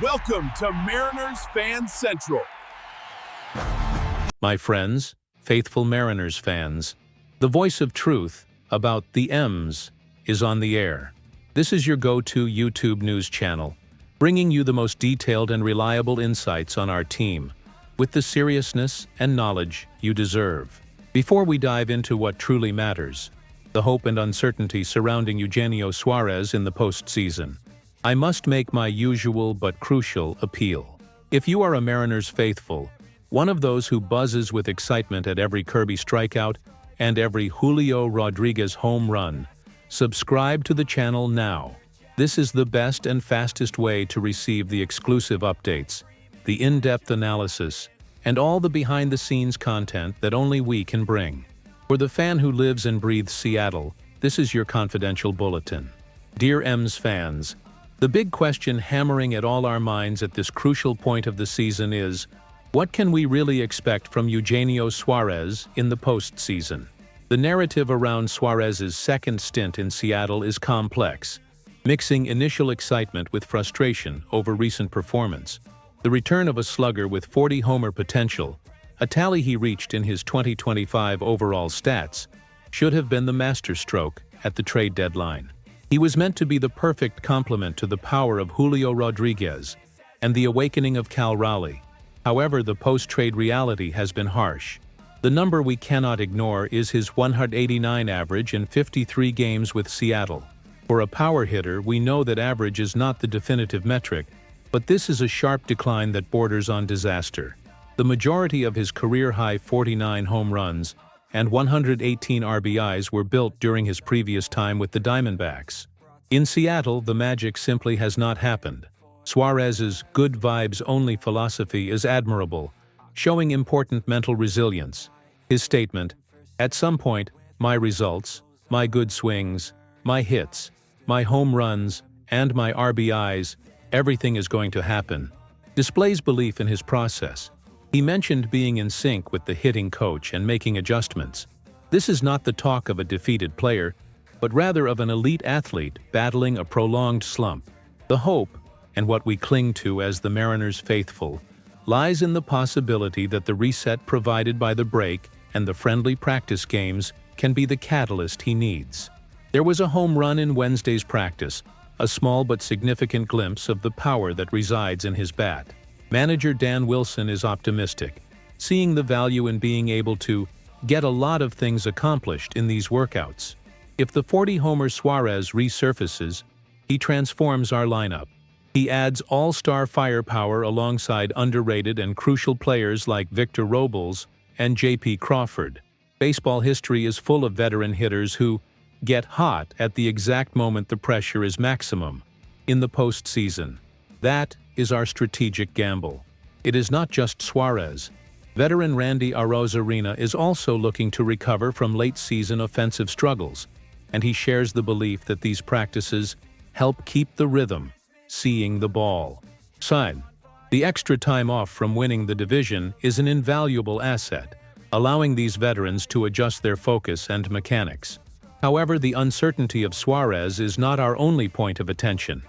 Welcome to Mariners Fan Central. My friends, faithful Mariners fans, the voice of truth about the M's is on the air. This is your go-to YouTube news channel, bringing you the most detailed and reliable insights on our team, with the seriousness and knowledge you deserve. Before we dive into what truly matters, the hope and uncertainty surrounding Eugenio Suarez in the postseason, I must make my usual but crucial appeal. If you are a Mariners faithful, one of those who buzzes with excitement at every Kirby strikeout and every Julio Rodriguez home run, subscribe to the channel now. This is the best and fastest way to receive the exclusive updates, the in-depth analysis, and all the behind-the-scenes content that only we can bring. For the fan who lives and breathes Seattle, this is your confidential bulletin. Dear M's fans, the big question hammering at all our minds at this crucial point of the season is, what can we really expect from Eugenio Suarez in the postseason? The narrative around Suarez's second stint in Seattle is complex, mixing initial excitement with frustration over recent performance. The return of a slugger with 40-homer potential, a tally he reached in his 2025 overall stats, should have been the masterstroke at the trade deadline. He was meant to be the perfect complement to the power of Julio Rodriguez and the awakening of Cal Raleigh. However, the post-trade reality has been harsh. The number we cannot ignore is his 189 average in 53 games with Seattle. For a power hitter, we know that average is not the definitive metric, but this is a sharp decline that borders on disaster. The majority of his career-high 49 home runs and 118 RBIs were built during his previous time with the Diamondbacks. In Seattle, the magic simply has not happened. Suarez's good vibes only philosophy is admirable, showing important mental resilience. His statement, "At some point, my results, my good swings, my hits, my home runs, and my RBIs, everything is going to happen," displays belief in his process. He mentioned being in sync with the hitting coach and making adjustments. This is not the talk of a defeated player, but rather of an elite athlete battling a prolonged slump. The hope, and what we cling to as the Mariners faithful, lies in the possibility that the reset provided by the break and the friendly practice games can be the catalyst he needs. There was a home run in Wednesday's practice, a small but significant glimpse of the power that resides in his bat. Manager Dan Wilson is optimistic, seeing the value in being able to get a lot of things accomplished in these workouts. If the 40-homer Suarez resurfaces, he transforms our lineup. He adds all-star firepower alongside underrated and crucial players like Victor Robles and J.P. Crawford. Baseball history is full of veteran hitters who get hot at the exact moment the pressure is maximum. In the postseason, that is our strategic gamble. It is not just Suarez. Veteran Randy Arozarena is also looking to recover from late-season offensive struggles, and he shares the belief that these practices help keep the rhythm, seeing the ball. Sign. The extra time off from winning the division is an invaluable asset, allowing these veterans to adjust their focus and mechanics. However, the uncertainty of Suarez is not our only point of attention.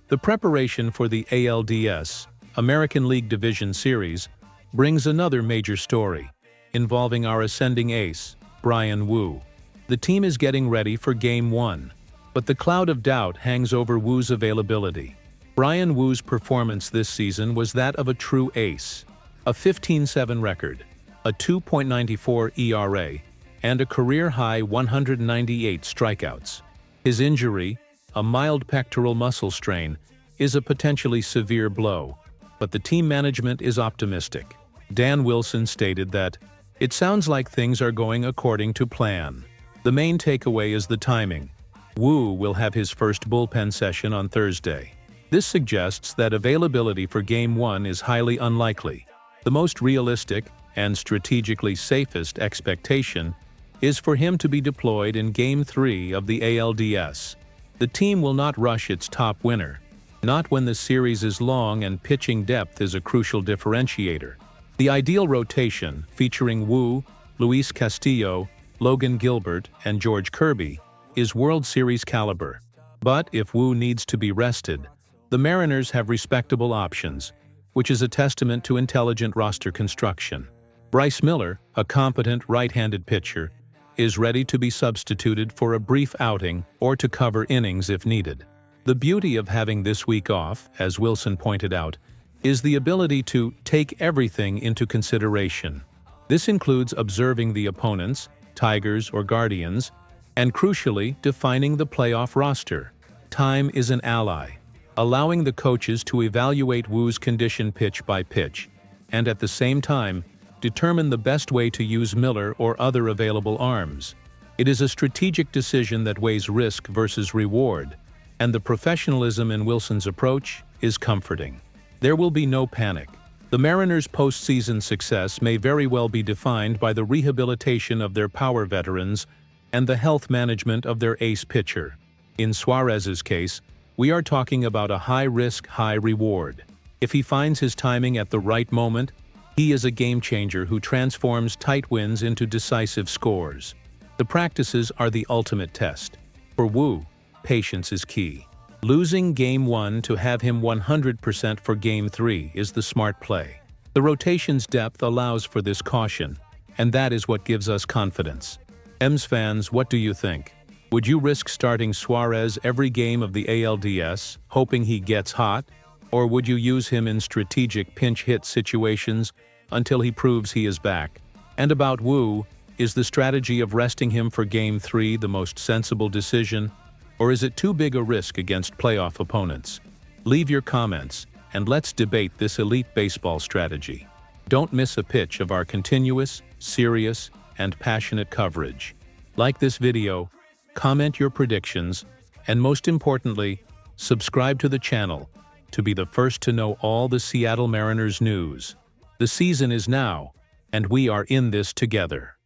The preparation for the ALDS, American League Division Series, brings another major story, involving our ascending ace, Bryan Woo. The team is getting ready for Game 1, but the cloud of doubt hangs over Woo's availability. Bryan Woo's performance this season was that of a true ace. A 15-7 record, a 2.94 ERA, and a career-high 198 strikeouts. His injury, a mild pectoral muscle strain, is a potentially severe blow, but the team management is optimistic. Dan Wilson stated that, "It sounds like things are going according to plan." The main takeaway is the timing. Woo will have his first bullpen session on Thursday. This suggests that availability for Game 1 is highly unlikely. The most realistic and strategically safest expectation is for him to be deployed in Game 3 of the ALDS. The team will not rush its top winner, not when the series is long and pitching depth is a crucial differentiator. The ideal rotation, featuring Woo, Luis Castillo, Logan Gilbert, and George Kirby, is World Series caliber. But if Woo needs to be rested, The Mariners have respectable options, which is a testament to intelligent roster construction. Bryce Miller, a competent right-handed pitcher, is ready to be substituted for a brief outing or to cover innings if needed. The beauty of having this week off, as Wilson pointed out, is the ability to take everything into consideration. This includes observing the opponents, Tigers or Guardians, and crucially, defining the playoff roster. Time is an ally, allowing the coaches to evaluate Woo's condition pitch by pitch, and at the same time, determine the best way to use Miller or other available arms. It is a strategic decision that weighs risk versus reward, and the professionalism in Wilson's approach is comforting. There will be no panic. The Mariners' postseason success may very well be defined by the rehabilitation of their power veterans and the health management of their ace pitcher. In Suarez's case, we are talking about a high-risk, high-reward. If he finds his timing at the right moment, he is a game-changer who transforms tight wins into decisive scores. The practices are the ultimate test. For Woo, patience is key. Losing Game 1 to have him 100% for Game 3 is the smart play. The rotation's depth allows for this caution, and that is what gives us confidence. M's fans, what do you think? Would you risk starting Suarez every game of the ALDS, hoping he gets hot? Or would you use him in strategic pinch-hit situations until he proves he is back? And about Woo, is the strategy of resting him for Game 3 the most sensible decision? Or is it too big a risk against playoff opponents? Leave your comments, and let's debate this elite baseball strategy. Don't miss a pitch of our continuous, serious, and passionate coverage. Like this video, comment your predictions, and most importantly, subscribe to the channel to be the first to know all the Seattle Mariners news. The season is now, and we are in this together.